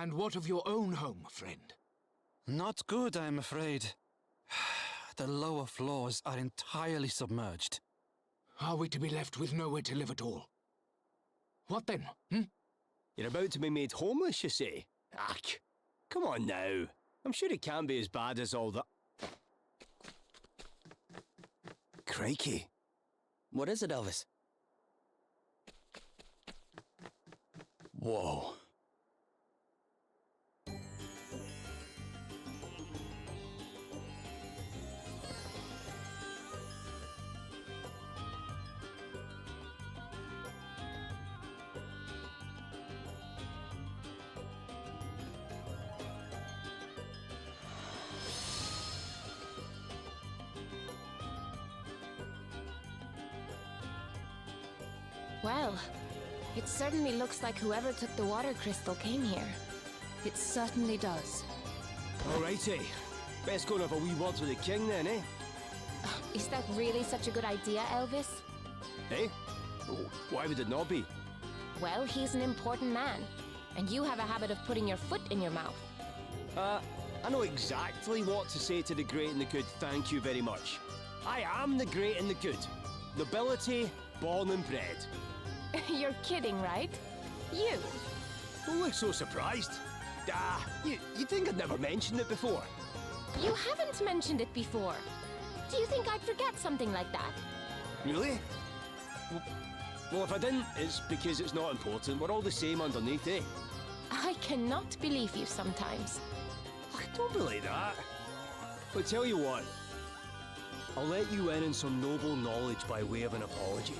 And what of your own home, friend? Not good, I'm afraid. The lower floors are entirely submerged. Are we to be left with nowhere to live at all? What then, You're about to be made homeless, you say? Ach, come on now. I'm sure it can't be as bad as all that. Crikey. What is it, Elvis? Whoa. Well, it certainly looks like whoever took the water crystal came here. It certainly does. Alrighty. Best go and have a wee word with the king then, eh? Is that really such a good idea, Elvis? Eh? Oh, why would it not be? Well, he's an important man, and you have a habit of putting your foot in your mouth. I know exactly what to say to the great and the good, thank you very much. I am the great and the good. Nobility, born and bred. You're kidding, right? You? Don't look so surprised. You think I'd never mentioned it before? You haven't mentioned it before. Do you think I'd forget something like that? Really? Well, if I didn't, it's because it's not important. We're all the same underneath, eh? I cannot believe you sometimes. Don't believe that. But tell you what, I'll let you in on some noble knowledge by way of an apology.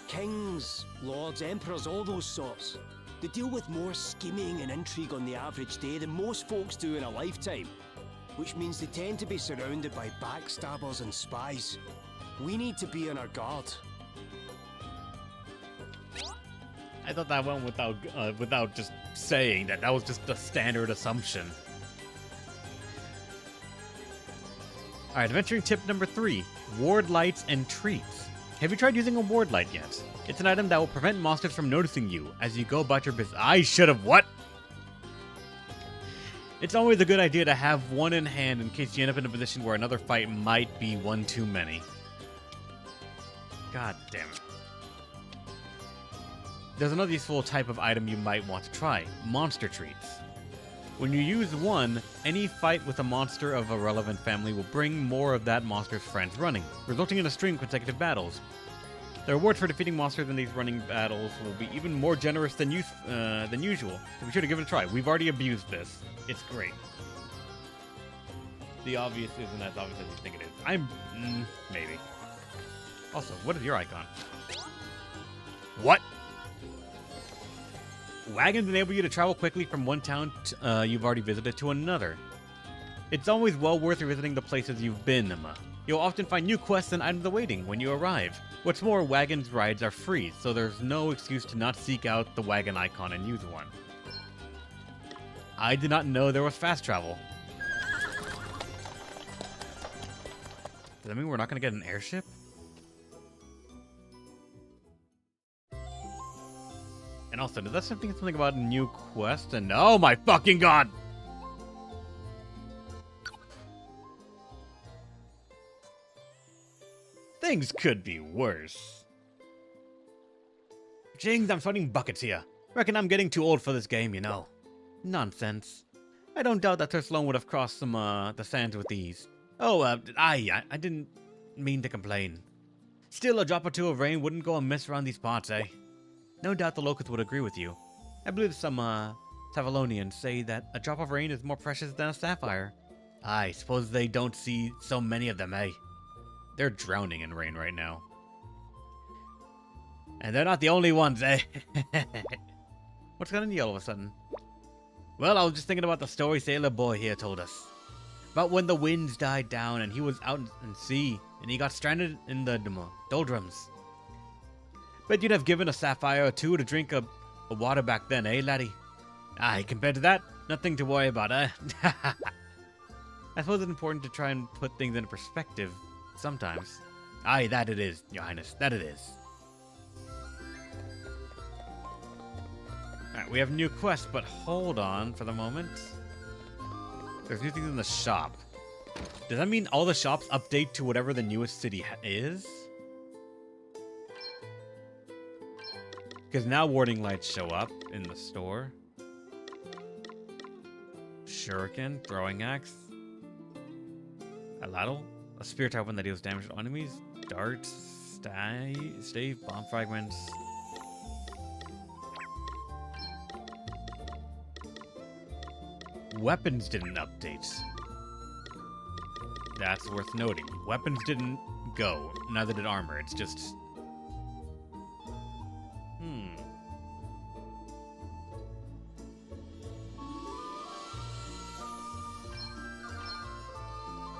Kings, lords, emperors, all those sorts, they deal with more scheming and intrigue on the average day than most folks do in a lifetime, which means they tend to be surrounded by backstabbers and spies. We need to be on our guard. I thought that went without just saying that. That was just a standard assumption. Alright, adventuring tip number 3. Ward lights and treats. Have you tried using a ward light yet? It's an item that will prevent monsters from noticing you as you go about your business. I should have what? It's always a good idea to have one in hand in case you end up in a position where another fight might be one too many. God damn it. There's another useful type of item you might want to try. Monster treats. When you use one, any fight with a monster of a relevant family will bring more of that monster's friends running, resulting in a string of consecutive battles. The rewards for defeating monsters in these running battles will be even more generous than usual, so be sure to give it a try. We've already abused this. It's great. The obvious isn't as obvious as you think it is. Maybe. Also, what is your icon? What? Wagons enable you to travel quickly from one town you've already visited to another. It's always well worth revisiting the places you've been. You'll often find new quests and items awaiting when you arrive. What's more, wagons rides are free, so there's no excuse to not seek out the wagon icon and use one. I did not know there was fast travel. Does that mean we're not going to get an airship? And also, does that something about a new quest? And oh my fucking god! Things could be worse. Jings, I'm sweating buckets here. Reckon I'm getting too old for this game, you know. Nonsense. I don't doubt that Sir Sloan would have crossed some, the sands with ease. Oh, I didn't mean to complain. Still, a drop or two of rain wouldn't go amiss around these parts, eh? No doubt the locusts would agree with you. I believe some, Tavalonians say that a drop of rain is more precious than a sapphire. I suppose they don't see so many of them, eh? They're drowning in rain right now. And they're not the only ones, eh? What's gotten you all of a sudden? Well, I was just thinking about the story Sailor Boy here told us. About when the winds died down and he was out in sea and he got stranded in the doldrums. Bet you'd have given a sapphire or two to drink a water back then, eh, laddie? Aye, compared to that, nothing to worry about, eh? I suppose it's important to try and put things in perspective sometimes. Aye, that it is, Your Highness, that it is. Alright, Alright, we have new quests, but hold on for the moment. There's new things in the shop. Does that mean all the shops update to whatever the newest city is? Because now warding lights show up in the store. Shuriken, throwing axe. A ladle, a spear type weapon that deals damage to enemies. Dart, stave, bomb fragments. Weapons didn't update. That's worth noting. Weapons didn't go, neither did armor. It's just...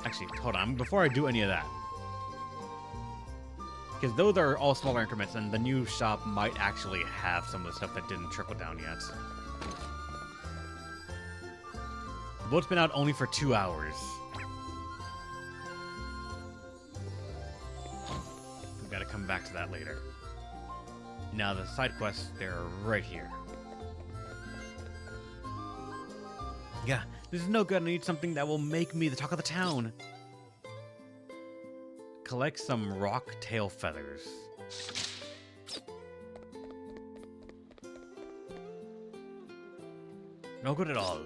Actually, hold on. Before I do any of that. Because those are all smaller increments, and the new shop might actually have some of the stuff that didn't trickle down yet. The boat's been out only for 2 hours. We've got to come back to that later. Now, the side quests, they're right here. Yeah, this is no good. I need something that will make me the talk of the town. Collect some rock tail feathers. No good at all.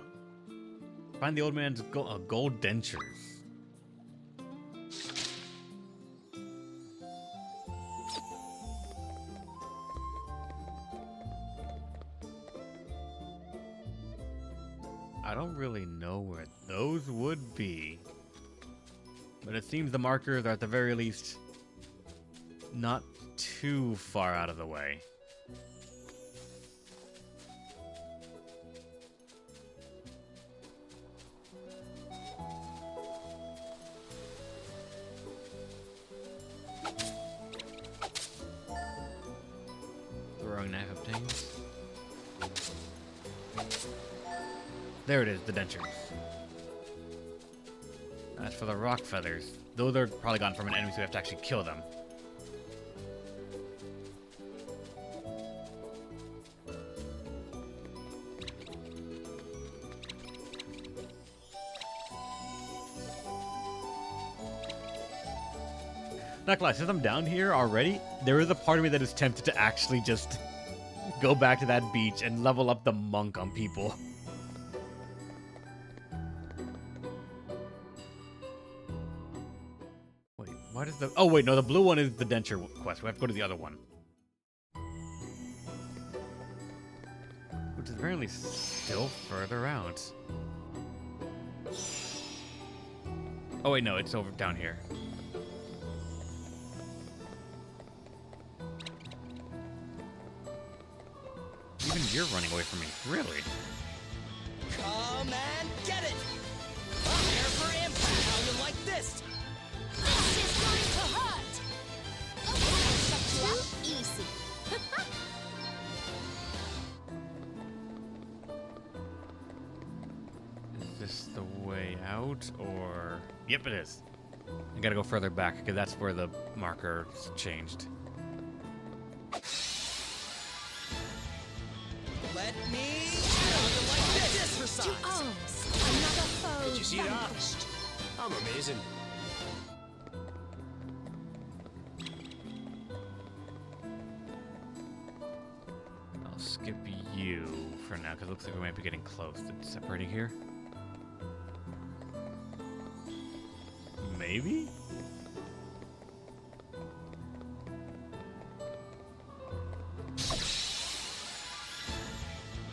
Find the old man's gold dentures. I don't really know where those would be. But it seems the markers are at the very least not too far out of the way. Throwing knife obtains. There it is, the dentures. As for the rock feathers, those are probably gone from an enemy, so we have to actually kill them. Not gonna lie, since I'm down here already, there is a part of me that is tempted to actually just go back to that beach and level up the monk on people. Wait, what is the... Oh, wait, no, the blue one is the denture quest. We have to go to the other one. Which is apparently still further out. Oh, wait, no, it's over down here. Even you're running away from me. Really? Come and get it! Prepare for impact! How you like this? This is going to hurt! Okay, I'll set you up easy. Is this the way out, or... Yep, it is. I gotta go further back, because that's where the marker's changed. Let me... How you like this for To size? arms! Another foe Did you see that? vanquished. I'm amazing. I'll skip you for now, because it looks like we might be getting close to separating here. Maybe?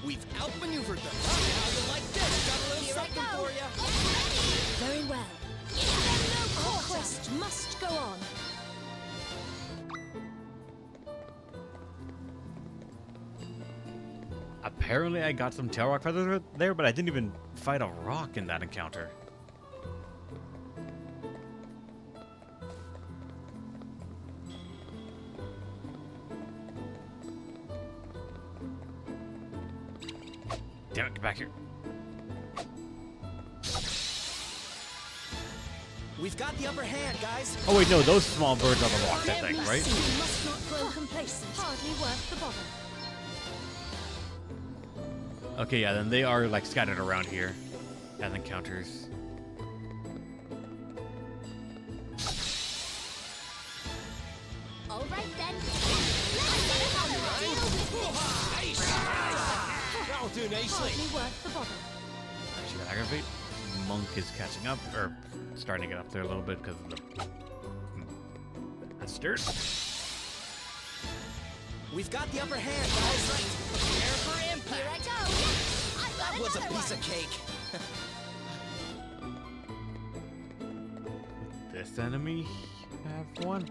We've outmaneuvered them. How you like this? Got a little Here I something go. for you. Very well. Our quest must go on. Apparently I got some tail rock feathers there, but I didn't even fight a rock in that encounter. Damn it, get back here. We've got the upper hand, guys. Oh wait, no, those small birds are the rocks, I think, Every right? scene must not grow complacent. Hardly worth the bother. Okay, yeah, then they are like scattered around here as encounters. All right then. Let's get it on deal with this. That'll do nicely. Hardly worth the bother. Actually, got aggravate. Monk is catching up, or starting to get up there a little bit because of the bastard. We've got the upper hand, guys. Prepare for impact. Here I go. I've got That was a another piece one. of cake. This enemy have one.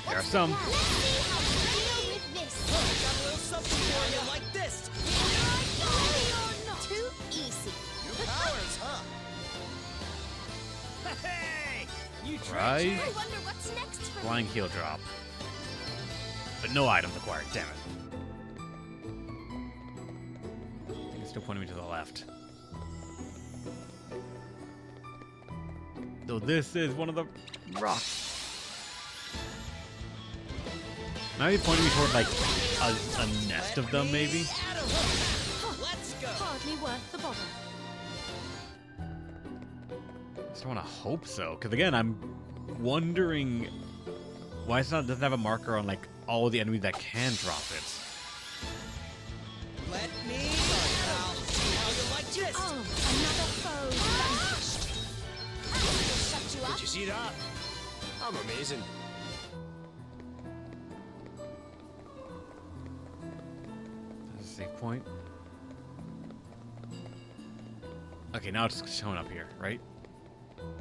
There are some. Let's see how we deal with this. Got a little something for you like this. Here I go. Ready or not. Too easy. New powers, huh? Hey! You Rise. I wonder what's next for me. Flying heel drop. But no items acquired, damn it. I think it's still pointing me to the left. So this is one of the rocks. Now you're pointing me toward like a nest of them, maybe? Let's go. Hardly worth the bother. I just want to hope so, because again, I'm wondering why it doesn't have a marker on like all the enemies that can drop it. Let me start, pal. See how you like this. Oh, another foe vanquished. Shut you up. Did you see that? I'm amazing. That's a save point. Okay, now it's showing up here, right?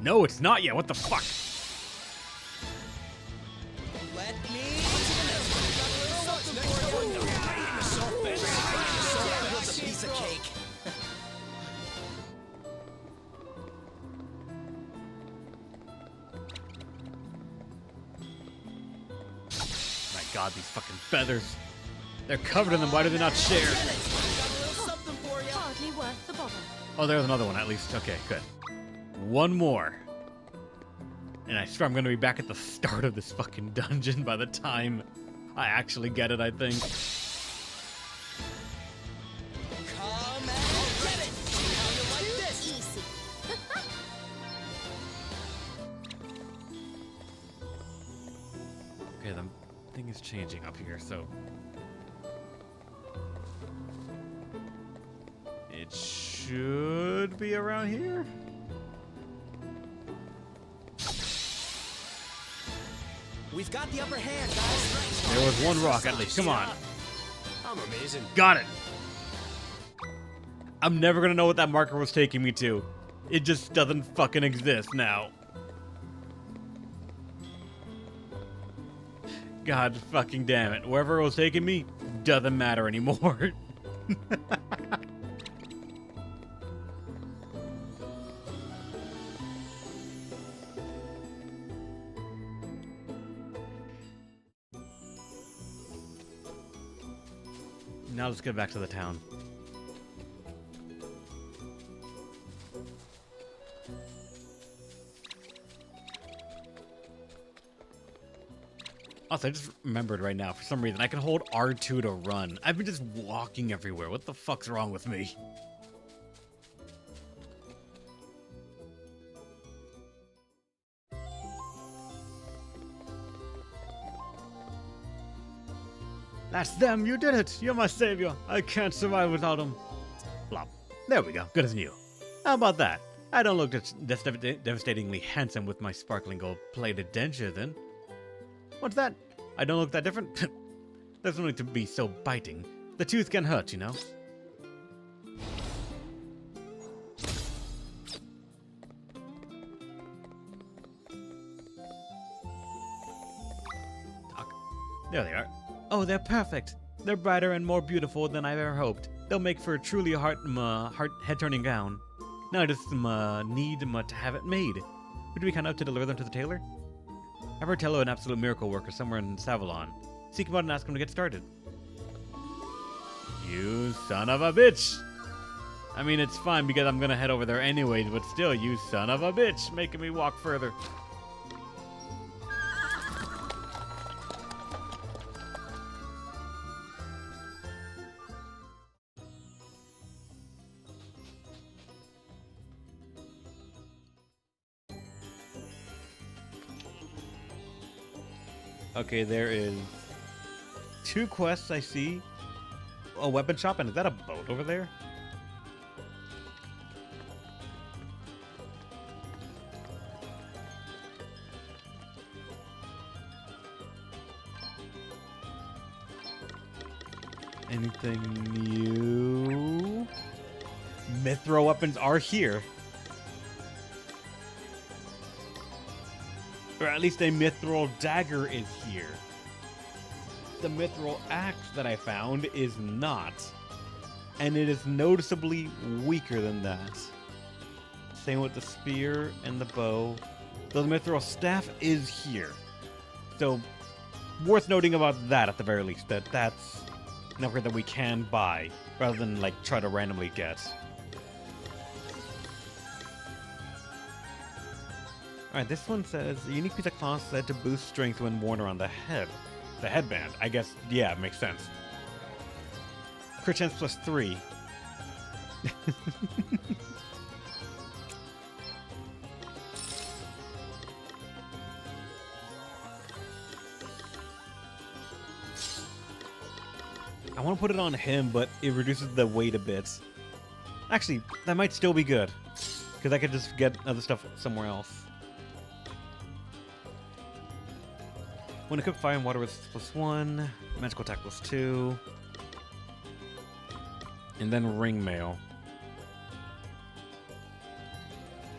No, it's not yet. What the fuck? Let me. Got a little something for you. That was a piece of cake. My god, these fucking feathers. They're covered in them. Why do they not share? Got a little something for you. Hardly worth the bother. Oh, there's another one at least. Okay, good. One more. And I swear I'm going to be back at the start of this fucking dungeon by the time I actually get it, I think. Come and get it. See how you like this. Easy. Okay, the thing is changing up here, so... It should be around here? We've got the upper hand, guys. There was one rock at least. Come on. I'm amazing. Got it. I'm never gonna know what that marker was taking me to. It just doesn't fucking exist now. God fucking damn it. Wherever it was taking me doesn't matter anymore. Now let's get back to the town. Also, I just remembered right now, for some reason, I can hold R2 to run. I've been just walking everywhere. What the fuck's wrong with me? That's them, you did it! You're my savior! I can't survive without them! Flop. There we go, good as new. How about that? I don't look devastatingly handsome with my sparkling gold-plated denture, then. What's that? I don't look that different? There's no need to be so biting. The tooth can hurt, you know? Talk. There they are. Oh, they're perfect. They're brighter and more beautiful than I've ever hoped. They'll make for a truly head-turning gown. Now I just need to have it made. Would you be kind enough to deliver them to the tailor? I've heard Tello an absolute miracle worker somewhere in Savalon. Seek him out and ask him to get started. You son of a bitch! I mean, it's fine because I'm gonna head over there anyways, but still, you son of a bitch, making me walk further. Okay, there is 2 quests I see. A weapon shop, and is that a boat over there? Anything new? Mithril weapons are here. Or at least a mithril dagger is here. The mithril axe that I found is not. And it is noticeably weaker than that. Same with the spear and the bow. Though the mithril staff is here. So, worth noting about that at the very least. That's an upgrade that we can buy, rather than like try to randomly get. Alright, this one says, a unique piece of cloth said to boost strength when worn around the head. The headband. I guess, yeah, it makes sense. Crit chance plus 3. I want to put it on him, but it reduces the weight a bit. Actually, that might still be good. Because I could just get other stuff somewhere else. When equipped, fire and water resist plus 1. Magical attack plus 2. And then ring mail.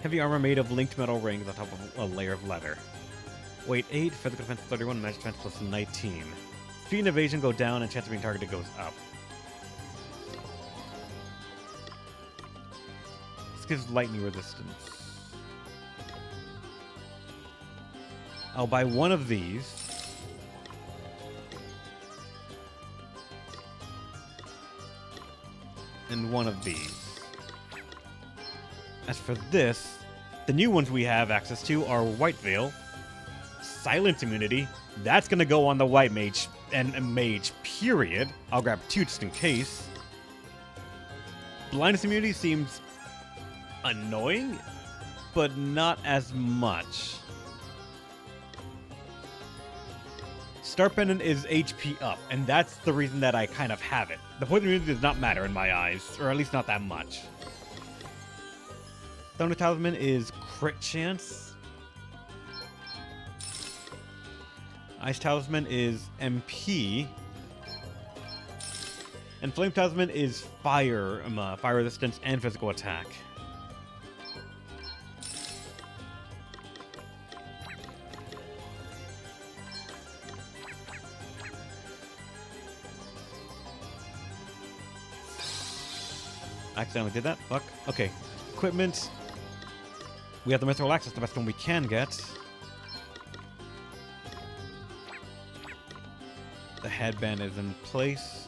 Heavy armor made of linked metal rings on top of a layer of leather. Weight 8, physical defense 31, magic defense plus 19. Speed and evasion go down, and chance of being targeted goes up. This gives lightning resistance. I'll buy one of these. And one of these. As for this, the new ones we have access to are White Veil, Silence Immunity. That's going to go on the White Mage and Mage, period. I'll grab 2 just in case. Blindness Immunity seems annoying, but not as much. Star Pendant is HP up, and that's the reason that I kind of have it. The poison immunity does not matter in my eyes, or at least not that much. Thunder Talisman is crit chance. Ice Talisman is MP. And Flame Talisman is fire resistance and physical attack. Accidentally did that. Fuck. Okay. Equipment. We have the Mithril Axe. That's the best one we can get. The headband is in place.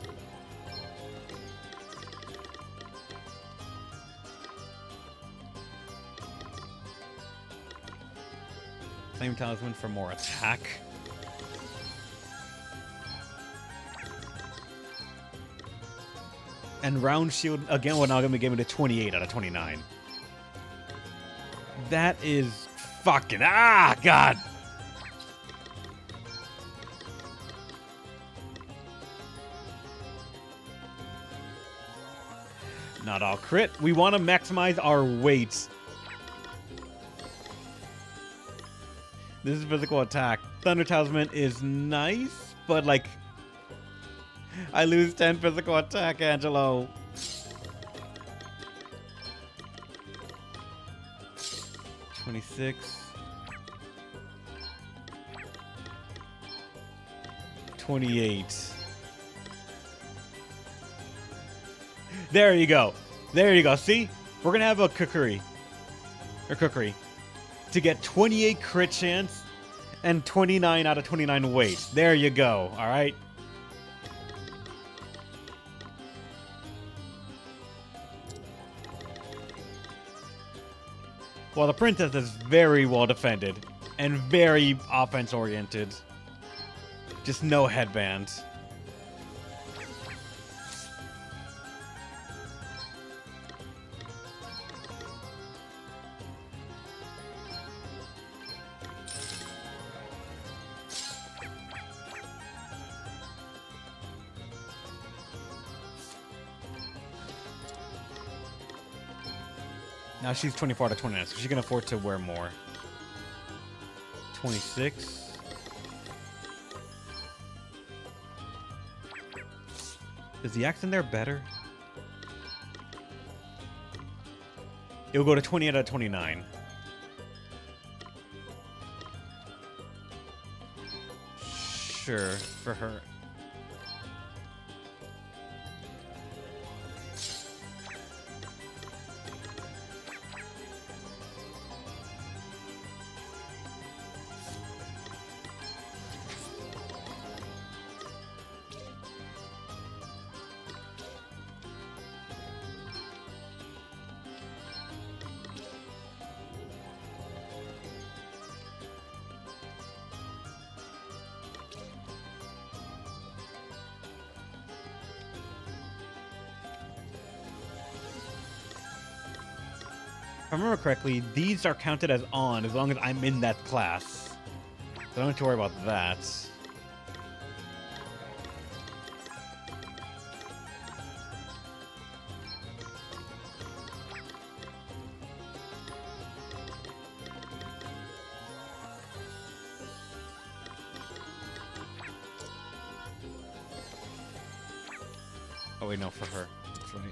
Flame Talisman for more attack. And round shield again. Well, now going to be giving it a 28 out of 29. That is fucking god. Not all crit. We want to maximize our weights. This is physical attack. Thunder Talisman is nice, but like I lose 10 physical attack, Angelo. $26. $28. There you go. There you go. See? We're going to have a cookery. To get 28 crit chance and 29 out of 29 weight. There you go. All right? Well, the princess is very well defended and very offense oriented. Just no headband. Now she's 24 out of 29, so she can afford to wear more. 26. Is the accent there better? It'll go to 20 out of 29. Sure, for her. If I remember correctly, these are counted as on as long as I'm in that class. So I don't have to worry about that. Oh wait, no, for her. That's right.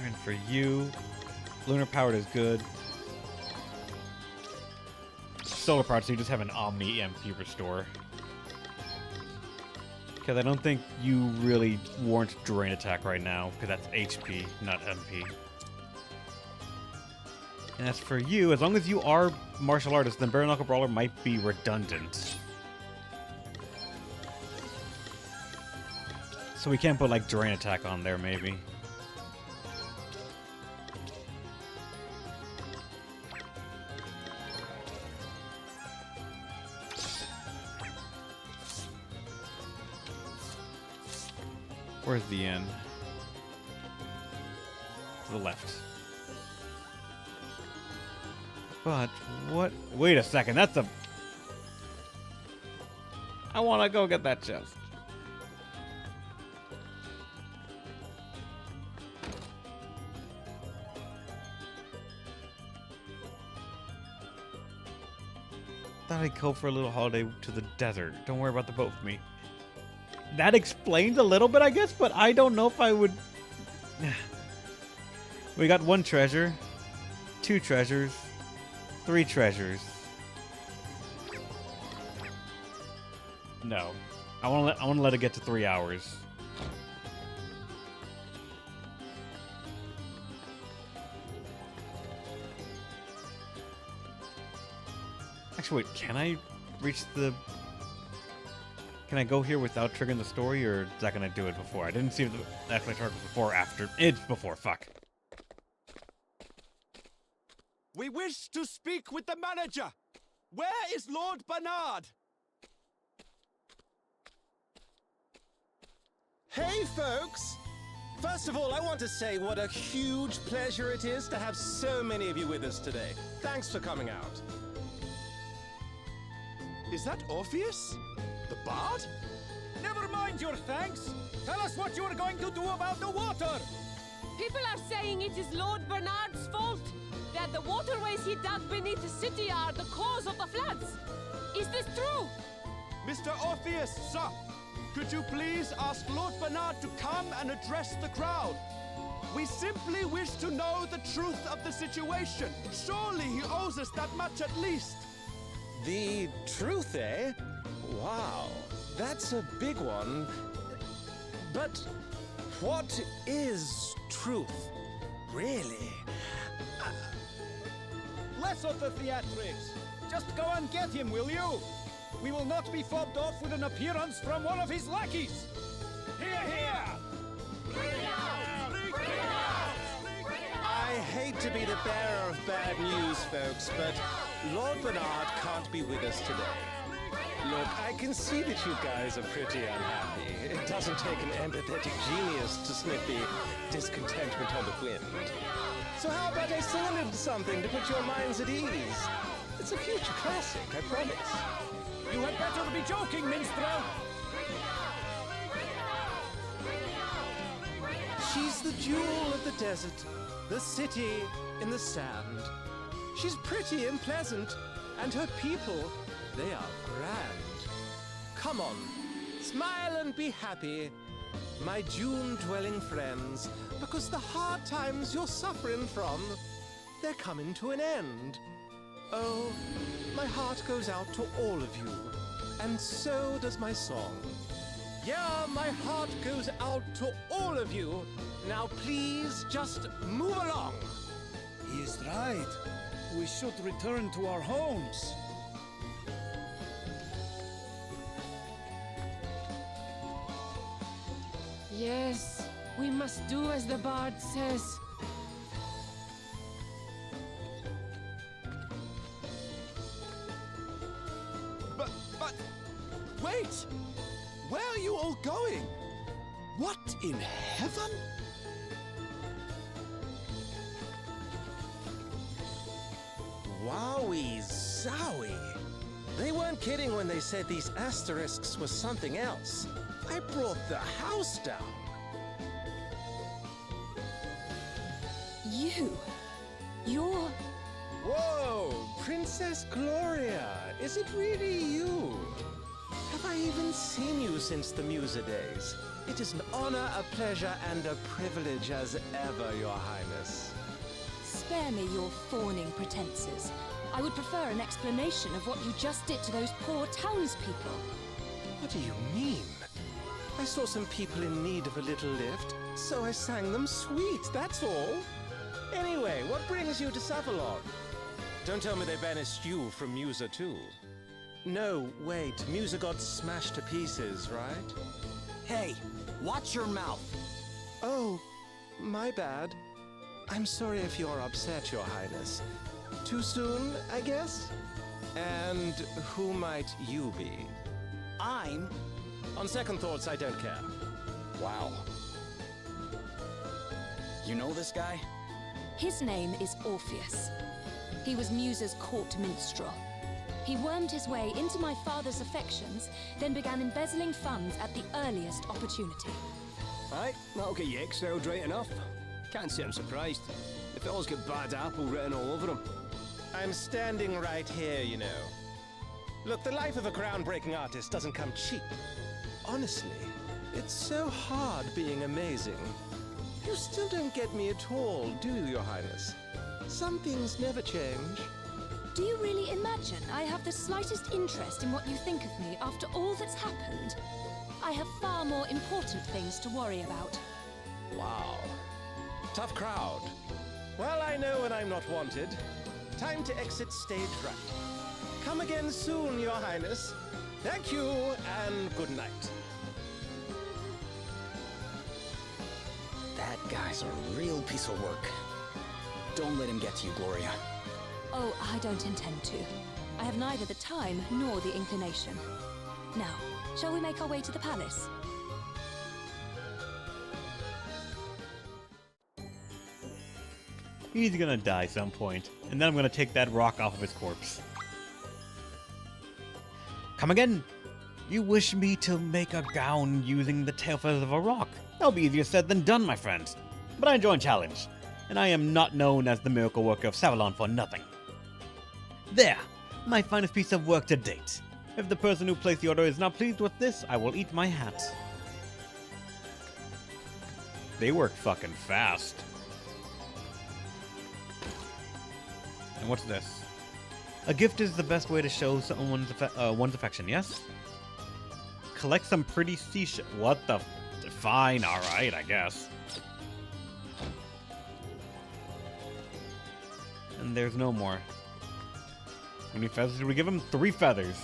And for you, lunar powered is good. Solar powered, so you just have an Omni MP restore. Because I don't think you really warrant drain attack right now, because that's HP, not MP. And as for you, as long as you are martial artist, then Bare Knuckle Brawler might be redundant. So we can't put like drain attack on there, maybe. Where's the end? To the left. But what? Wait a second. That's a. I want to go get that chest. Thought I'd go for a little holiday to the desert. Don't worry about the boat for me. That explains a little bit, I guess, but I don't know if I would... We got 1 treasure, 2 treasures, 3 treasures. No. I want to let it get to 3 hours. Actually, wait, can I reach the... Can I go here without triggering the story, or is that gonna do it before? I didn't see if the actually triggered before or after. It's before, fuck. We wish to speak with the manager. Where is Lord Bernard? Hey, folks! First of all, I want to say what a huge pleasure it is to have so many of you with us today. Thanks for coming out. Is that Orpheus? The bard? Never mind your thanks. Tell us what you are going to do about the water. People are saying it is Lord Bernard's fault. That the waterways he dug beneath the city are the cause of the floods. Is this true? Mr. Orpheus, sir, could you please ask Lord Bernard to come and address the crowd? We simply wish to know the truth of the situation. Surely he owes us that much at least. The truth, eh? Wow, that's a big one. But what is truth, really? Less of the theatrics. Just go and get him, will you? We will not be fobbed off with an appearance from one of his lackeys. Hear, hear! Bring it out! Bring it out! Bring it out! I hate to be the bearer of bad news, folks, but Lord Bernard can't be with us today. Look, I can see that you guys are pretty unhappy. It doesn't take an empathetic genius to sniff the discontentment on the wind. So how about I sing a little something to put your minds at ease? It's a future classic, I promise. You had better be joking, minstrel! She's the jewel of the desert, the city in the sand. She's pretty and pleasant, and her people, they are grand. Come on, smile and be happy, my June-dwelling friends, because the hard times you're suffering from, they're coming to an end. Oh, my heart goes out to all of you, and so does my song. Yeah, my heart goes out to all of you. Now please just move along. He is right. We should return to our homes. Yes, we must do as the bard says. But, wait! Where are you all going? What in heaven? Wowie zowie. They weren't kidding when they said these asterisks were something else. I brought the house down. You're... Whoa, Princess Gloria, is it really you? Have I even seen you since the Musa days? It is an honor, a pleasure, and a privilege as ever, Your Highness. Spare me your fawning pretenses. I would prefer an explanation of what you just did to those poor townspeople. What do you mean? I saw some people in need of a little lift, so I sang them sweet, that's all. Anyway, what brings you to Savalon? Don't tell me they banished you from Musa too. No, wait, Musa got smashed to pieces, right? Hey, watch your mouth. Oh, my bad. I'm sorry if you're upset, Your Highness. Too soon, I guess? And who might you be? I'm... On second thoughts, I don't care. Wow. You know this guy? His name is Orpheus. He was Musa's court minstrel. He wormed his way into my father's affections, then began embezzling funds at the earliest opportunity. Aye, that'll get you exiled right enough. Can't say I'm surprised. The fellow's got bad apple written all over him. I'm standing right here, you know. Look, the life of a groundbreaking artist doesn't come cheap. Honestly, it's so hard being amazing. You still don't get me at all, do you, Your Highness? Some things never change. Do you really imagine I have the slightest interest in what you think of me after all that's happened? I have far more important things to worry about. Wow. Tough crowd. Well, I know when I'm not wanted. Time to exit stage right. Come again soon, Your Highness. Thank you, and good night. That guy's a real piece of work. Don't let him get to you, Gloria. Oh, I don't intend to. I have neither the time nor the inclination. Now, shall we make our way to the palace? He's gonna die some point, and then I'm gonna take that rock off of his corpse. Come again! You wish me to make a gown using the tail feathers of a rock? That'll be easier said than done, my friend. But I enjoy a challenge, and I am not known as the miracle worker of Savalon for nothing. There! My finest piece of work to date. If the person who placed the order is not pleased with this, I will eat my hat. They work fucking fast. And what's this? A gift is the best way to show someone's one's affection, yes? Collect some pretty seashell. What the? Fine, alright, I guess. And there's no more. How many feathers did we give him? 3 feathers.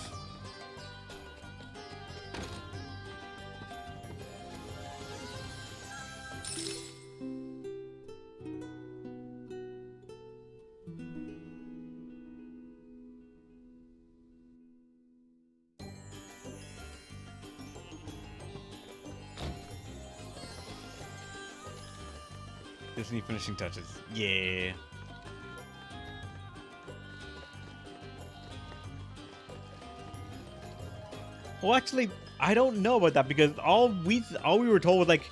Disney finishing touches. Yeah. Well, actually, I don't know about that because all we were told was like,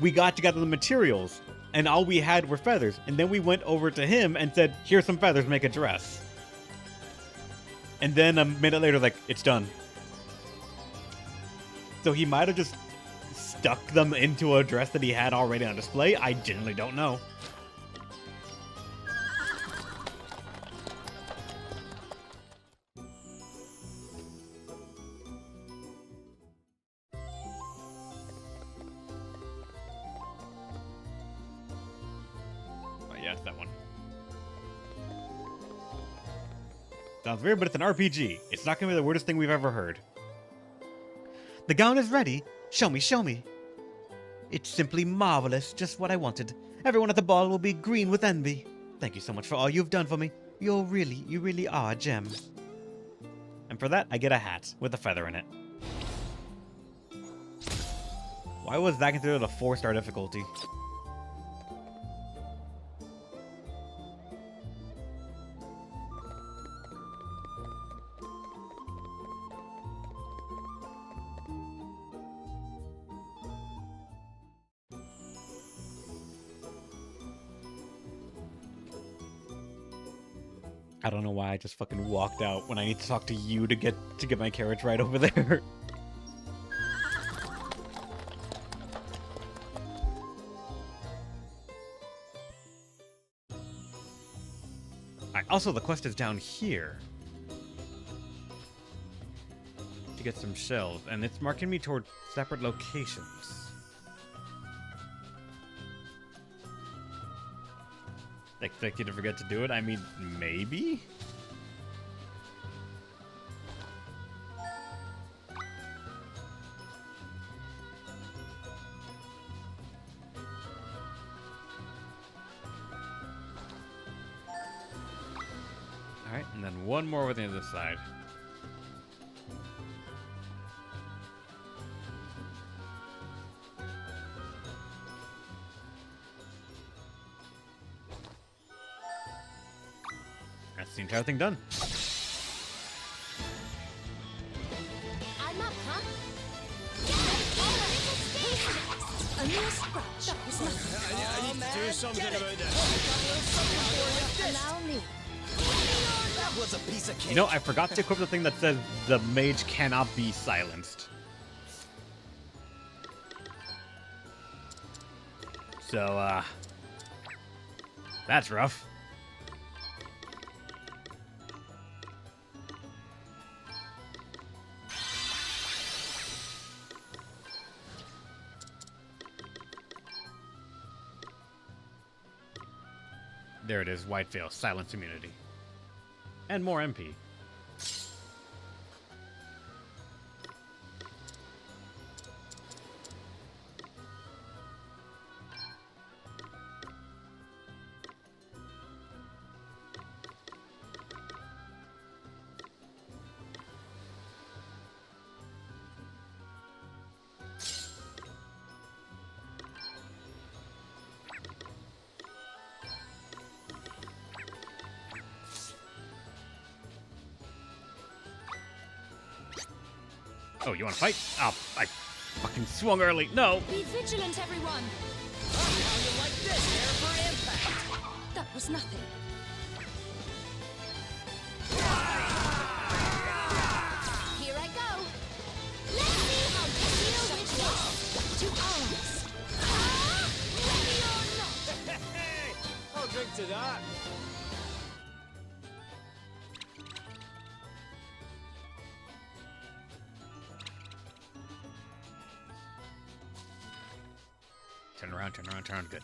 we got together the materials and all we had were feathers, and then we went over to him and said, "Here's some feathers, make a dress." And then a minute later, like, it's done. So he might have just stuck them into a dress that he had already on display. I genuinely don't know. Yeah, it's that one. Sounds weird, but it's an RPG. It's not gonna be the weirdest thing we've ever heard. The gown is ready. Show me, show me. It's simply marvelous, just what I wanted. Everyone at the ball will be green with envy. Thank you so much for all you've done for me. You really are a gem. And for that, I get a hat with a feather in it. Why was that considered a 4-star difficulty? I don't know why I just fucking walked out when I need to talk to you to get my carriage right over there. Alright, also the quest is down here. To get some shells, and it's marking me toward separate locations. Expect you to forget to do it? I mean, maybe? Alright, and then one more with the other side. That's the entire thing done. I'm up, huh? A mere scratch. That was nothing. I need to do something about this. Allow me. That was a piece of cake. You know, I forgot to equip the thing that says the mage cannot be silenced. So, that's rough. There it is, Whiteveil, silence immunity. And more MP. Oh, you want to fight? Oh, I fucking swung early. No. Be vigilant, everyone. How you like this, air for impact? That was nothing. Here I go. Let's see how this deal with this. To arms. Ready or not? Hey, I'll drink to that. Turn around, turn around, turn around. Good.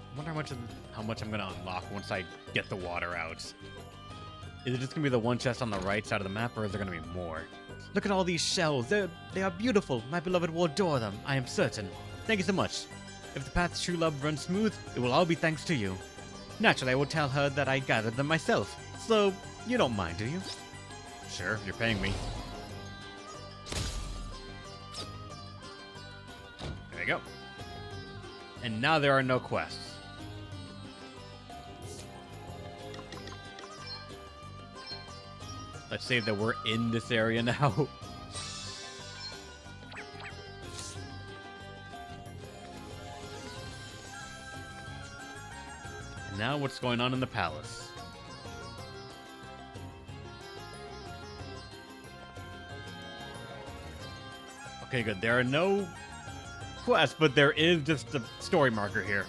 I wonder how much I'm gonna unlock once I get the water out. Is it just gonna be the one chest on the right side of the map, or is there gonna be more? Look at all these shells. They are beautiful. My beloved will adore them, I am certain. Thank you so much. If the path to true love runs smooth, it will all be thanks to you. Naturally, I will tell her that I gathered them myself. So, you don't mind, do you? Sure, you're paying me. There you go. And now there are no quests. Let's say that we're in this area now. And now what's going on in the palace? Okay, good. There are no quests, but there is just a story marker here.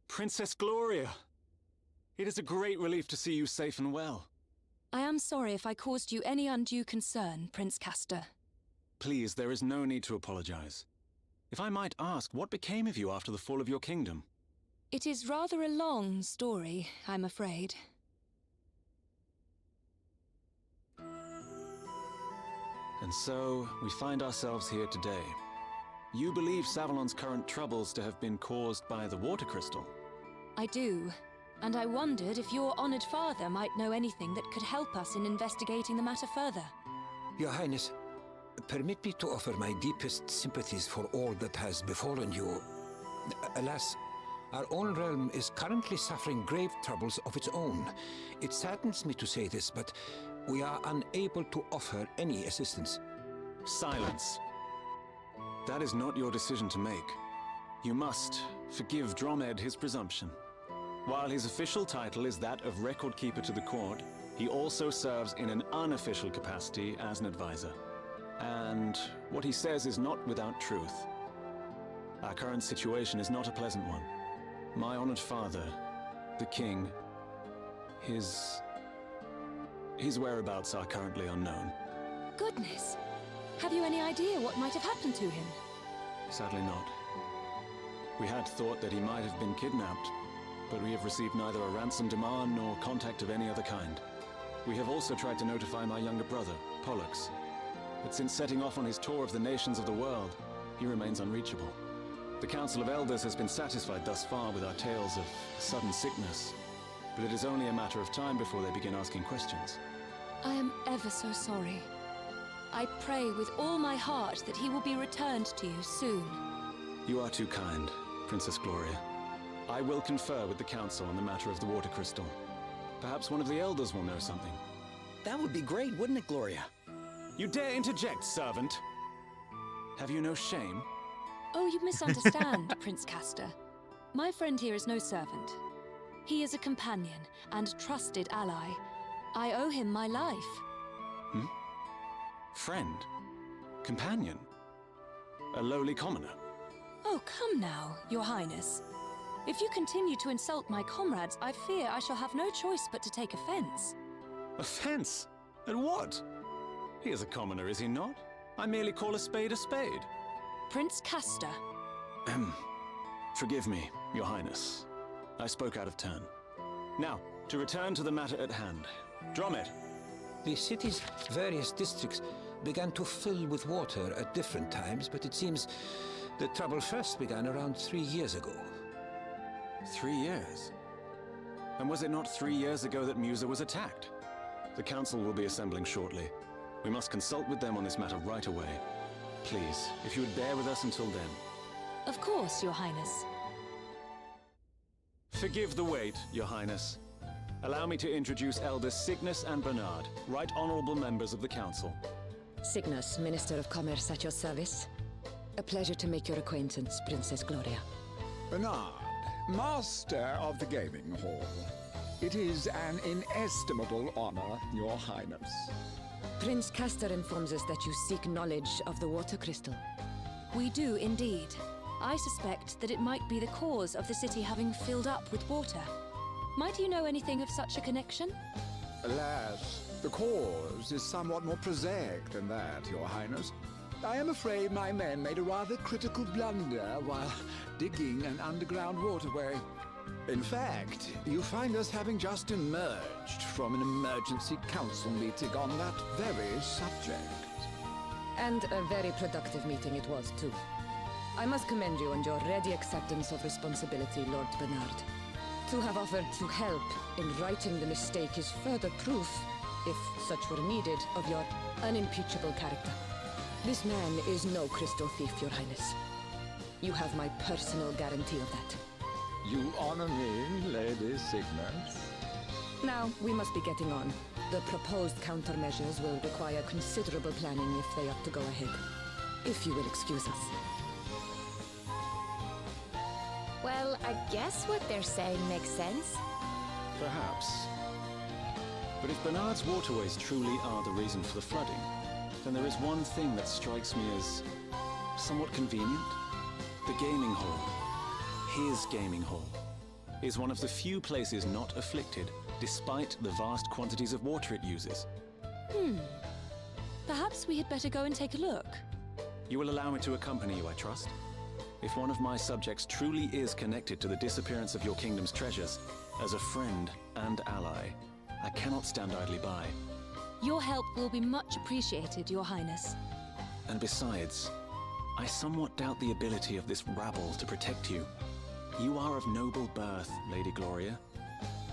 Princess Gloria! It is a great relief to see you safe and well. I am sorry if I caused you any undue concern, Prince Castor. Please, there is no need to apologize. If I might ask, what became of you after the fall of your kingdom? It is rather a long story, I'm afraid. And so, we find ourselves here today. You believe Savalon's current troubles to have been caused by the water crystal? I do. And I wondered if your honored father might know anything that could help us in investigating the matter further. Your Highness, permit me to offer my deepest sympathies for all that has befallen you. Alas, our own realm is currently suffering grave troubles of its own. It saddens me to say this, but we are unable to offer any assistance. Silence. That is not your decision to make. You must forgive Dromed his presumption. While his official title is that of Record Keeper to the court, he also serves in an unofficial capacity as an advisor. And what he says is not without truth. Our current situation is not a pleasant one. My honored father, the king, his whereabouts are currently unknown. Goodness! Have you any idea what might have happened to him? Sadly not. We had thought that he might have been kidnapped, but we have received neither a ransom demand nor contact of any other kind. We have also tried to notify my younger brother, Pollux, but since setting off on his tour of the nations of the world, he remains unreachable. The Council of Elders has been satisfied thus far with our tales of sudden sickness, but it is only a matter of time before they begin asking questions. I am ever so sorry. I pray with all my heart that he will be returned to you soon. You are too kind, Princess Gloria. I will confer with the Council on the matter of the water crystal. Perhaps one of the Elders will know something. That would be great, wouldn't it, Gloria? You dare interject, servant! Have you no shame? Oh, you misunderstand, Prince Castor. My friend here is no servant. He is a companion and trusted ally. I owe him my life. Hmm? Friend? Companion? A lowly commoner? Oh, come now, Your Highness. If you continue to insult my comrades, I fear I shall have no choice but to take offense. Offense? At what? He is a commoner, is he not? I merely call a spade a spade. Prince Castor. Forgive me, Your Highness. I spoke out of turn. Now, to return to the matter at hand. Dromed. The city's various districts began to fill with water at different times, but it seems the trouble first began around 3 years ago. 3 years? And was it not 3 years ago that Musa was attacked? The Council will be assembling shortly. We must consult with them on this matter right away. Please, if you would bear with us until then. Of course, Your Highness. Forgive the wait, Your Highness. Allow me to introduce Elders Cygnus and Bernard, right honorable members of the Council. Cygnus, Minister of Commerce at your service. A pleasure to make your acquaintance, Princess Gloria. Bernard, Master of the Gaming Hall. It is an inestimable honor, Your Highness. Prince Castor informs us that you seek knowledge of the water crystal. We do indeed. I suspect that it might be the cause of the city having filled up with water. Might you know anything of such a connection? Alas, the cause is somewhat more prosaic than that, Your Highness. I am afraid my men made a rather critical blunder while digging an underground waterway. In fact, you find us having just emerged from an emergency council meeting on that very subject. And a very productive meeting it was, too. I must commend you on your ready acceptance of responsibility, Lord Bernard. To have offered to help in righting the mistake is further proof, if such were needed, of your unimpeachable character. This man is no crystal thief, Your Highness. You have my personal guarantee of that. You honor me, Lady Signet. Now, we must be getting on. The proposed countermeasures will require considerable planning if they are to go ahead. If you will excuse us. Well, I guess what they're saying makes sense. Perhaps. But if Bernard's waterways truly are the reason for the flooding, then there is one thing that strikes me as somewhat convenient. The gaming hall, his gaming hall, is one of the few places not afflicted, despite the vast quantities of water it uses. Perhaps we had better go and take a look. You will allow me to accompany you, I trust? If one of my subjects truly is connected to the disappearance of your kingdom's treasures, as a friend and ally, I cannot stand idly by. Your help will be much appreciated, Your Highness. And besides, I somewhat doubt the ability of this rabble to protect you. You are of noble birth, Lady Gloria.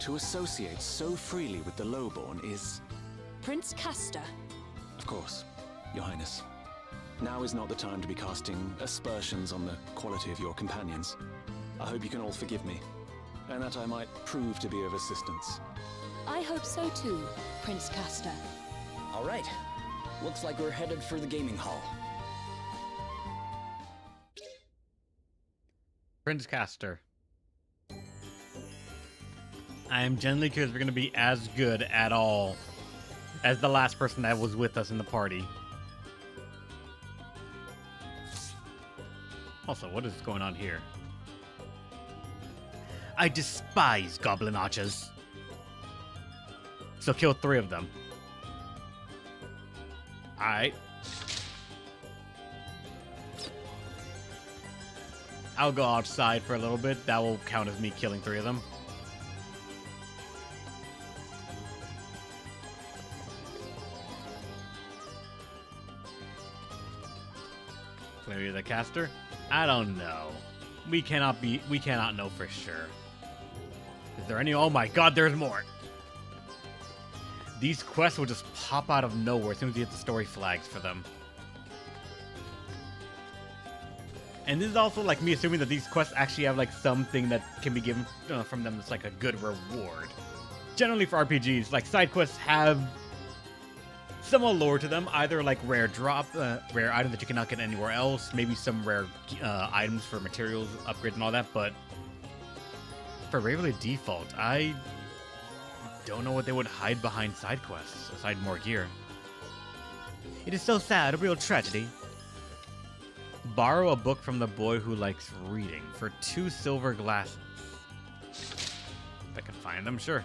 To associate so freely with the lowborn is... Prince Castor. Of course, Your Highness. Now is not the time to be casting aspersions on the quality of your companions. I hope you can all forgive me, and that I might prove to be of assistance. I hope so too, Prince Castor. All right. Looks like we're headed for the gaming hall. Prince Castor. I am genuinely curious if we're going to be as good at all as the last person that was with us in the party. Also, what is going on here? I despise goblin archers. So kill 3 of them. Alright. I'll go outside for a little bit. That will count as me killing 3 of them. Maybe the caster? I don't know. We cannot know for sure. Is there any? Oh my god, there's more! These quests will just pop out of nowhere as soon as you hit the story flags for them. And this is also like me assuming that these quests actually have like something that can be given from them that's like a good reward. Generally for RPGs, like side quests have some allure to them, either like rare items that you cannot get anywhere else, maybe some rare items for materials, upgrades and all that, but for regular default, I don't know what they would hide behind side quests, aside more gear. It is so sad, a real tragedy. Borrow a book from the boy who likes reading for 2 silver glasses. If I can find them, sure.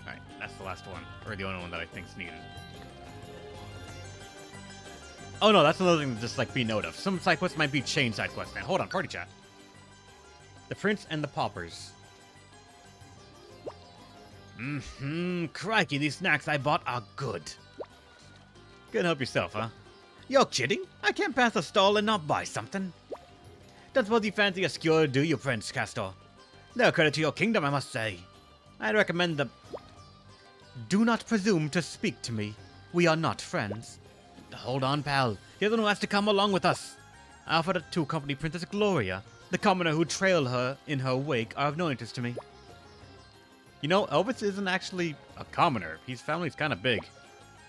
Alright, that's the last one, or the only one that I think's needed. Oh no, that's another thing to just like be note of. Some side quests might be chain side quests, man. Hold on, party chat. The Prince and the Paupers. Crikey, these snacks I bought are good. Couldn't help yourself, huh? You're kidding? I can't pass a stall and not buy something. Don't suppose you fancy a skewer, do you, Prince Castor? No credit to your kingdom, I must say. I'd recommend the... Do not presume to speak to me. We are not friends. Hold on, pal. You're the one who has to come along with us. I offered to accompany Princess Gloria. The commoner who trailed her in her wake are of no interest to me. You know, Elvis isn't actually a commoner. His family's kind of big.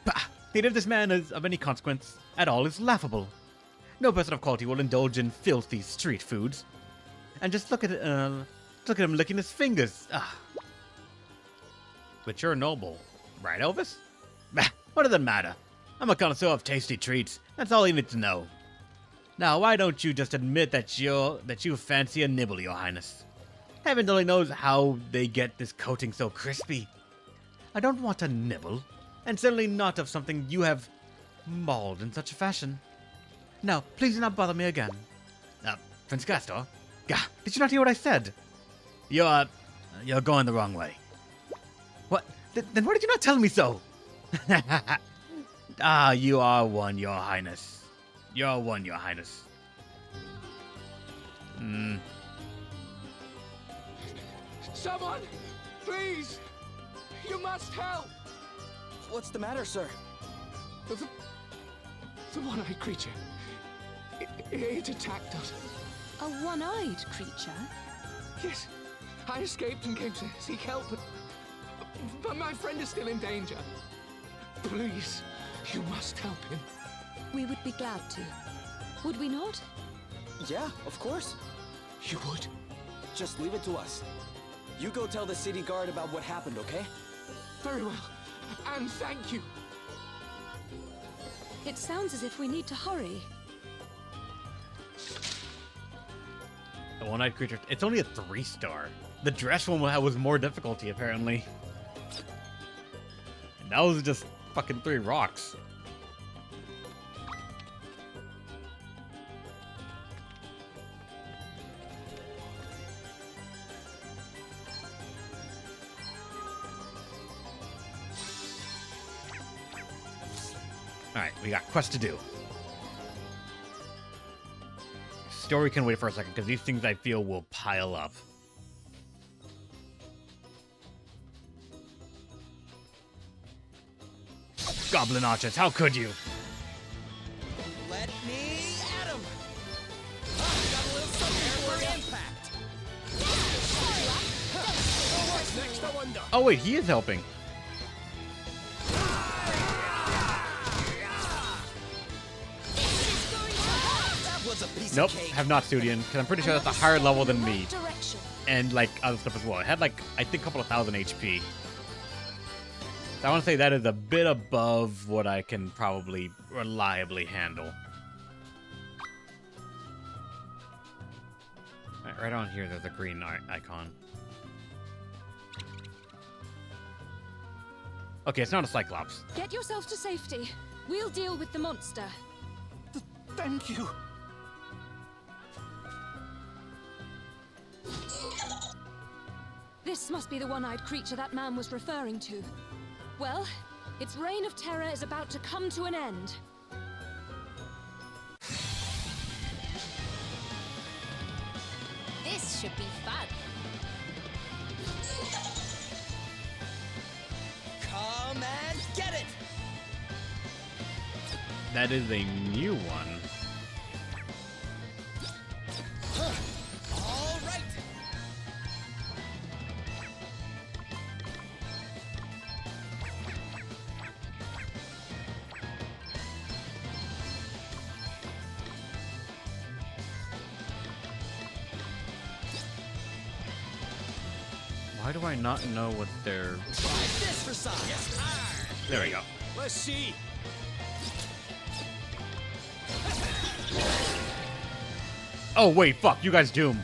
Bah! The idea of this man is of any consequence at all is laughable. No person of quality will indulge in filthy street foods. And just look at him licking his fingers. Ah. But you're noble, right, Elvis? Bah! What does it matter? I'm a connoisseur of tasty treats. That's all you need to know. Now, why don't you just admit that you fancy a nibble, Your Highness? Heaven only knows how they get this coating so crispy. I don't want a nibble, and certainly not of something you have Mauled in such a fashion. Now, please do not bother me again. Prince Castor? Gah, did you not hear what I said? You're going the wrong way. What? Then why did you not tell me so? You are one, Your Highness. You're one, Your Highness. Someone! Please! You must help! What's the matter, sir? The one-eyed creature. It attacked us. A one-eyed creature? Yes. I escaped and came to seek help, but my friend is still in danger. Please, you must help him. We would be glad to. Would we not? Yeah, of course. You would? Just leave it to us. You go tell the city guard about what happened, okay? Very well. And thank you. It sounds as if we need to hurry. The one-eyed creature. It's only a 3-star. The dress one was more difficulty, apparently. And that was just fucking 3 rocks. Alright, we got quest to do. Story can wait for a second, because these things I feel will pile up. Goblin archers, how could you? Let me at him! Got a little something for impact! What's next, I wonder? Oh wait, he is helping. Nope, have not Studian, because I'm pretty sure that's a higher level than me. And, like, other stuff as well. It had, like, I think a couple of thousand HP. So I want to say that is a bit above what I can probably reliably handle. Right on here, there's a green icon. Okay, it's not a Cyclops. Get yourself to safety. We'll deal with the monster. Thank you. This must be the one-eyed creature that man was referring to. Well, its reign of terror is about to come to an end. This should be fun. Come and get it! That is a new one. All right. Why do I not know what they're... Try this for size. Yes, There we go. let's see. Oh wait, fuck, you guys doom.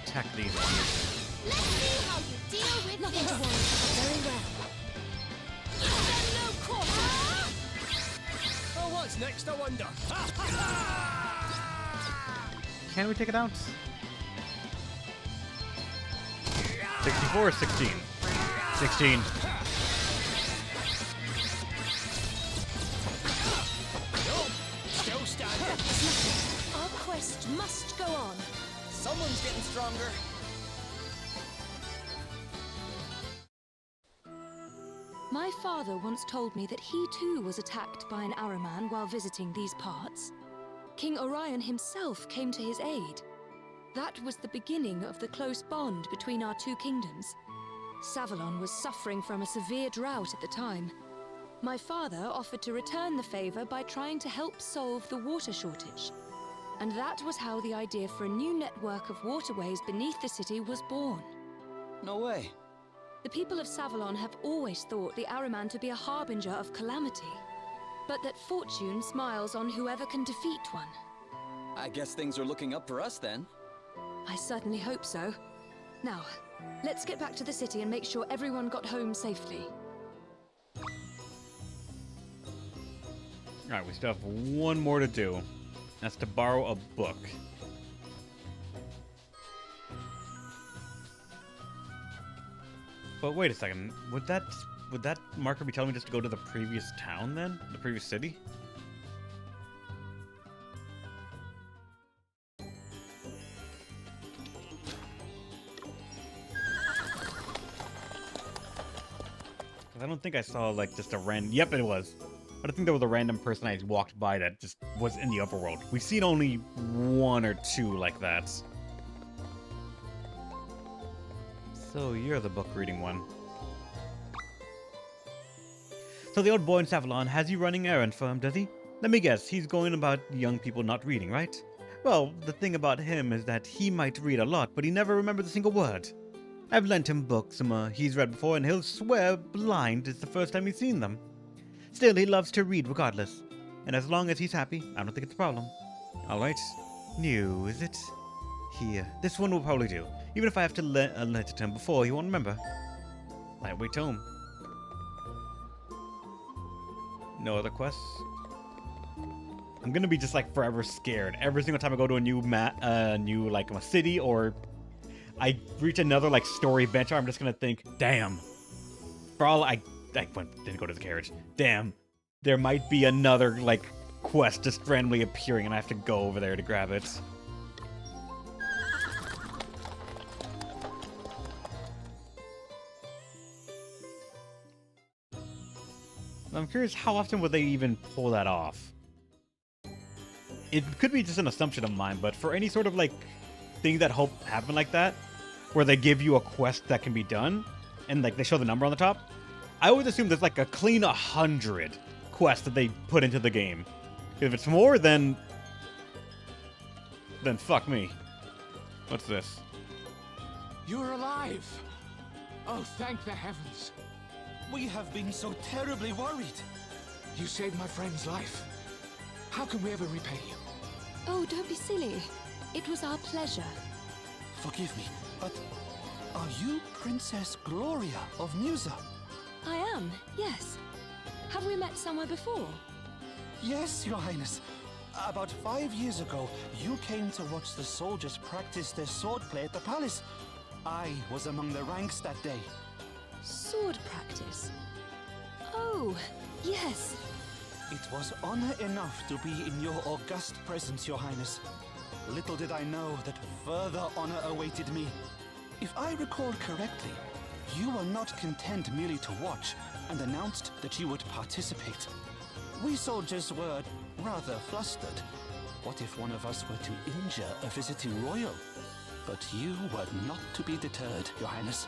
Attack these ones. Let's see how you deal with Nothing this. to worry about. Very well. No quarter. Oh, what's next, I wonder? Can we take it out? 64 or 16? 16. Still standing. Our quest must go on. Someone's getting stronger. My father once told me that he too was attacked by an Araman while visiting these parts. King Orion himself came to his aid. That was the beginning of the close bond between our two kingdoms. Savalon was suffering from a severe drought at the time. My father offered to return the favor by trying to help solve the water shortage. And that was how the idea for a new network of waterways beneath the city was born. No way. The people of Savalon have always thought the Ahriman to be a harbinger of calamity, but that fortune smiles on whoever can defeat one. I guess things are looking up for us then. I certainly hope so. Now, let's get back to the city and make sure everyone got home safely. Alright, we still have one more to do. That's to borrow a book. But wait a second. Would that marker be telling me just to go to the previous town then? The previous city? I don't think I saw like just a random. Yep, it was. But I think there was a random person I walked by that just was in the overworld. We've seen only one or two like that. So you're the book reading one. So the old boy in Savalon has you running errands for him, does he? Let me guess, he's going about young people not reading, right? Well, the thing about him is that he might read a lot, but he never remembers a single word. I've lent him books he's read before, and he'll swear blind it's the first time he's seen them. Still, he loves to read regardless, and as long as he's happy, I don't think it's a problem. Alright, new, is it? Here, this one will probably do. Even if I have to lend it to him before, he won't remember. Lightweight tome. No other quests? I'm gonna be just like forever scared. Every single time I go to a new a city, or I reach another like story bench, I'm just gonna think, damn. For all I didn't go to the carriage. Damn. There might be another like quest just randomly appearing and I have to go over there to grab it. I'm curious, how often would they even pull that off? It could be just an assumption of mine, but for any sort of like thing that happen like that, where they give you a quest that can be done, and like they show the number on the top, I would assume there's like a clean 100 quests that they put into the game. If it's more, then fuck me. What's this? You're alive! Oh, thank the heavens. We have been so terribly worried. You saved my friend's life. How can we ever repay you? Oh, don't be silly. It was our pleasure. Forgive me, but are you Princess Gloria of Musa? I am, yes. Have we met somewhere before? Yes, Your Highness. About 5 years ago, you came to watch the soldiers practice their swordplay at the palace. I was among the ranks that day. Sword practice? Oh, yes. It was honor enough to be in your august presence, Your Highness. Little did I know that further honor awaited me. If I recall correctly, you were not content merely to watch and announced that you would participate. We soldiers were rather flustered. What if one of us were to injure a visiting royal? But you were not to be deterred, Your Highness.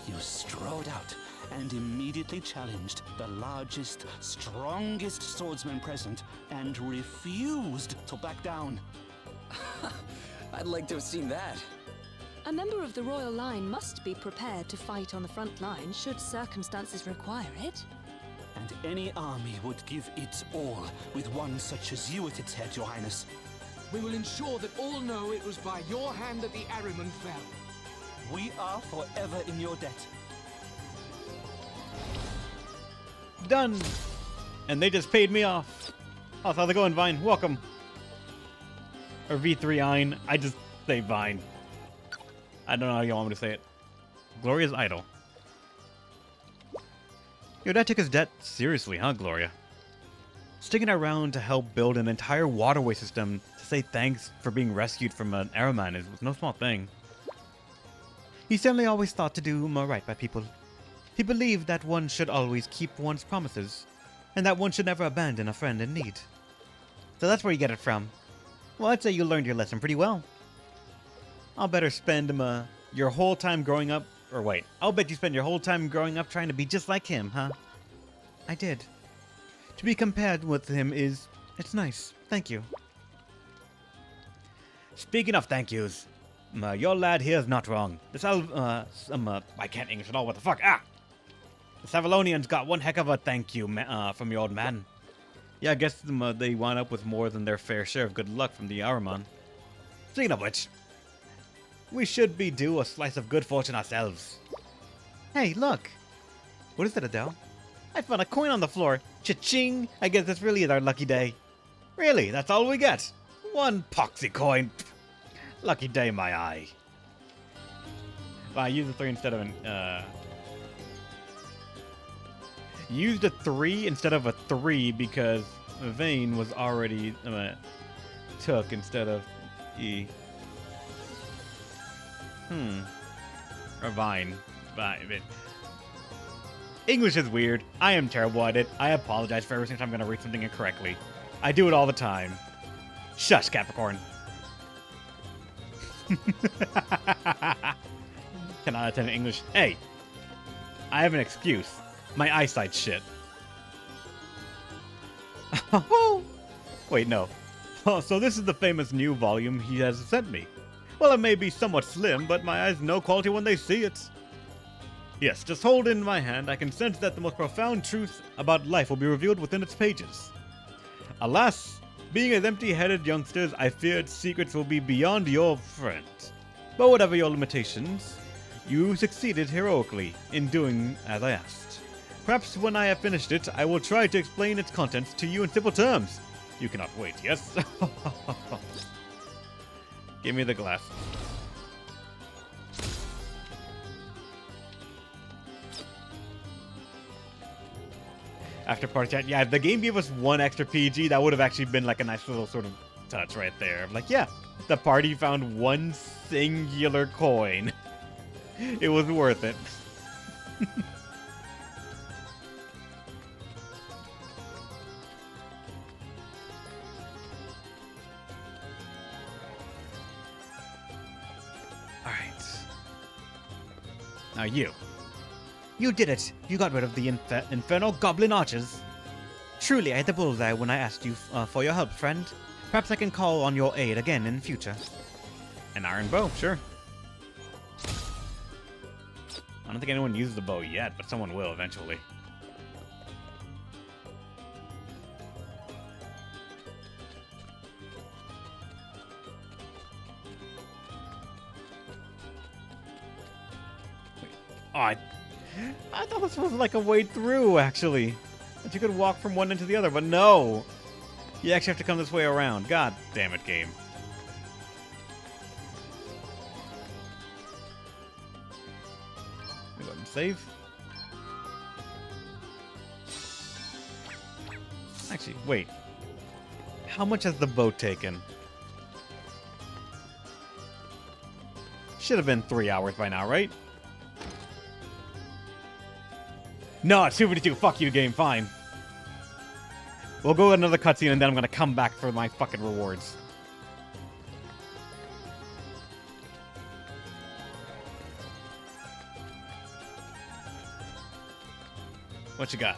You strode out and immediately challenged the largest, strongest swordsman present and refused to back down. I'd like to have seen that. A member of the royal line must be prepared to fight on the front line should circumstances require it. And any army would give its all with one such as you at its head, Your Highness. We will ensure that all know it was by your hand that the Ahriman fell. We are forever in your debt. Done! And they just paid me off. Oh, how's it going, Vine? Welcome. Or V3-ine. I just say Vine. I don't know how you want me to say it. Gloria's idol. Your dad took his debt seriously, huh, Gloria? Sticking around to help build an entire waterway system to say thanks for being rescued from an Ahriman was no small thing. He certainly always thought to do more right by people. He believed that one should always keep one's promises, and that one should never abandon a friend in need. So that's where you get it from. Well, I'd say you learned your lesson pretty well. I'll better spend your whole time growing up, or wait, I'll bet you spend your whole time growing up trying to be just like him, huh? I did. To be compared with him it's nice. Thank you. Speaking of thank yous, Your lad here is not wrong. I can't English at all. What the fuck? Ah! The Savalonians got one heck of a thank you from your old man. Yeah, I guess they wound up with more than their fair share of good luck from the Ahriman. Speaking of which, we should be due a slice of good fortune ourselves. Hey, look! What is that, Adele? I found a coin on the floor. Cha-ching! I guess this really is our lucky day. Really? That's all we get? One poxy coin. Lucky day, my eye. Well, I used a 3 instead of an, used a 3 instead of a 3 because Vane was already, took instead of E. Or Vine. English is weird. I am terrible at it. I apologize for every single time I'm going to read something incorrectly. I do it all the time. Shush, Capricorn. 10 out of 10 English. Hey, I have an excuse. My eyesight's shit. Wait, no. Oh, so this is the famous new volume he has sent me. Well, it may be somewhat slim, but my eyes know quality when they see it. Yes, just hold it in my hand. I can sense that the most profound truth about life will be revealed within its pages. Alas, being as empty-headed youngsters, I fear its secrets will be beyond your friend. But whatever your limitations, you succeeded heroically in doing as I asked. Perhaps when I have finished it, I will try to explain its contents to you in simple terms. You cannot wait, yes? Give me the glass. After party chat, yeah, if the game gave us 1 extra PG, that would have actually been like a nice little sort of touch right there. Like, yeah, the party found 1 singular coin. It was worth it. Alright. Now you. You did it! You got rid of the infernal goblin archers. Truly, I hit the bullseye when I asked you for your help, friend. Perhaps I can call on your aid again in the future. An iron bow, sure. I don't think anyone uses the bow yet, but someone will eventually. Wait. Oh, I thought this was like a way through, actually. That you could walk from one end to the other, but no! You actually have to come this way around. God damn it, game. Go ahead and save. Actually, wait. How much has the boat taken? Should have been 3 hours by now, right? No, it's 252. Fuck you, game. Fine. We'll go another cutscene, and then I'm gonna come back for my fucking rewards. What you got?